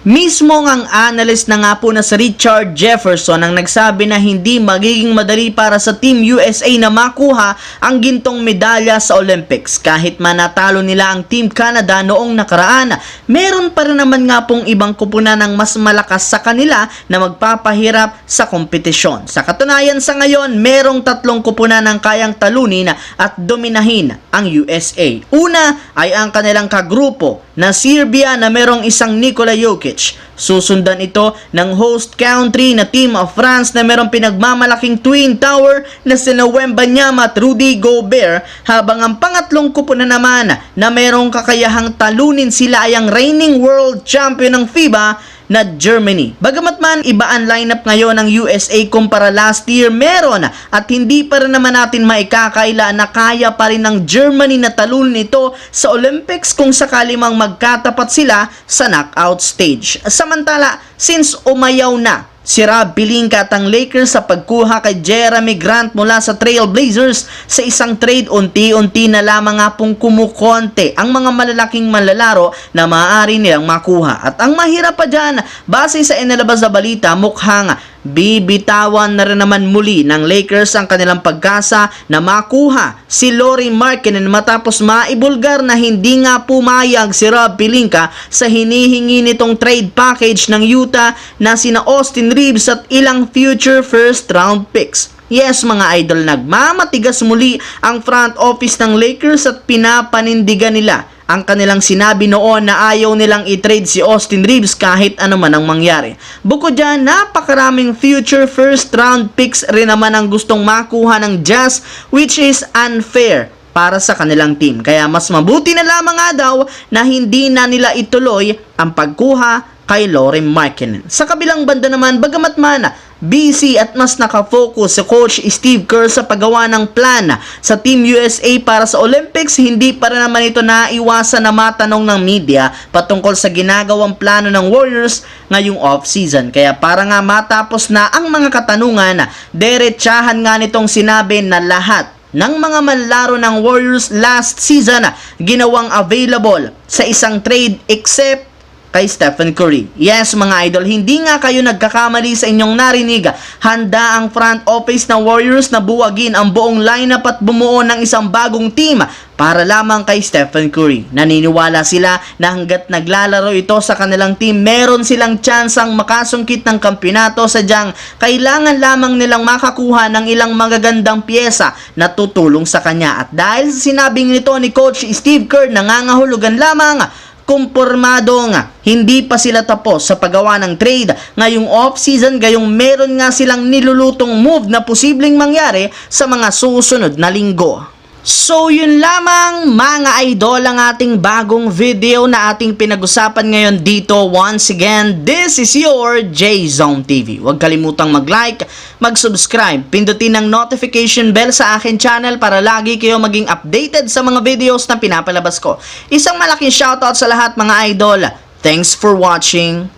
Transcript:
Mismo ang analyst na nga po na si Richard Jefferson ang nagsabi na hindi magiging madali para sa Team USA na makuha ang gintong medalya sa Olympics. Kahit manatalo nila ang Team Canada noong nakaraan, meron pa rin naman nga pong ibang kupunan ng mas malakas sa kanila na magpapahirap sa kompetisyon. Sa katunayan sa ngayon, merong 3 kupunan ng kayang talunin at dominahin ang USA. Una ay ang kanilang kagrupo na Serbia na merong isang Nikola Jokic. Susundan ito ng host country na Team of France na merong pinagmamalaking Twin Tower na sina Wembanyama at Rudy Gobert, habang ang pangatlong kupunan naman na merong kakayahang talunin sila ay ang reigning world champion ng FIBA na Germany. Bagamat man iba ang lineup ngayon ng USA kumpara last year, meron at hindi pa rin naman natin maikakaila na kaya pa rin ng Germany na talunin ito sa Olympics kung sakali mang magkatapat sila sa knockout stage. Samantala, since umayaw na si Rob Pelinka at ang Lakers sa pagkuha kay Jeremy Grant mula sa Trail Blazers sa isang trade, unti-unti na lamang nga pong kumukonte ang mga malalaking manlalaro na maaari nilang makuha. At ang mahirap pa dyan, base sa inilabas na balita, mukhang bibitawan na rin naman muli ng Lakers ang kanilang pagkasa na makuha si Lauri Markkanen matapos maibulgar na hindi nga pumayag si Rob Pelinka sa hinihingi nitong trade package ng Utah na sina Austin Reeves at ilang future first round picks. Yes mga idol, nagmamatigas muli ang front office ng Lakers at pinapanindigan nila ang kanilang sinabi noon na ayaw nilang i-trade si Austin Reeves kahit ano man ang mangyari. Bukod dyan, napakaraming future first round picks rin naman ang gustong makuha ng Jazz, which is unfair para sa kanilang team. Kaya mas mabuti na lamang nga daw na hindi na nila ituloy ang pagkuha kay Lauri Markkanen. Sa kabilang banda naman, bagamat man busy at mas nakafocus si Coach Steve Kerr sa paggawa ng plan sa Team USA para sa Olympics, hindi pa rin naman ito naiwasan na matanong ng media patungkol sa ginagawang plano ng Warriors ngayong off-season. Kaya para nga matapos na ang mga katanungan, derechahan nga nitong sinabi na lahat ng mga manlaro ng Warriors last season ginawang available sa isang trade except kay Stephen Curry. Yes mga idol, hindi nga kayo nagkakamali sa inyong narinig. Handa ang front office ng Warriors na buwagin ang buong lineup at bumuo ng isang bagong team para lamang kay Stephen Curry. Naniniwala sila na hanggat naglalaro ito sa kanilang team, meron silang tsansang makasungkit ng kampyonato, sadyang kailangan lamang nilang makakuha ng ilang magagandang pyesa na tutulong sa kanya. At dahil sa sinabing nito ni Coach Steve Kerr, nangangahulugan lamang kumpirmado nga hindi pa sila tapos sa paggawa ng trade ngayong off-season, gayong meron nga silang nilulutong move na posibleng mangyari sa mga susunod na linggo. So yun lamang mga idol ang ating bagong video na ating pinag-usapan ngayon dito. Once again, this is your J-Zone TV. Huwag kalimutang mag-like, mag-subscribe, pindutin ang notification bell sa akin channel para lagi kayo maging updated sa mga videos na pinapalabas ko. Isang malaking shoutout sa lahat mga idol. Thanks for watching.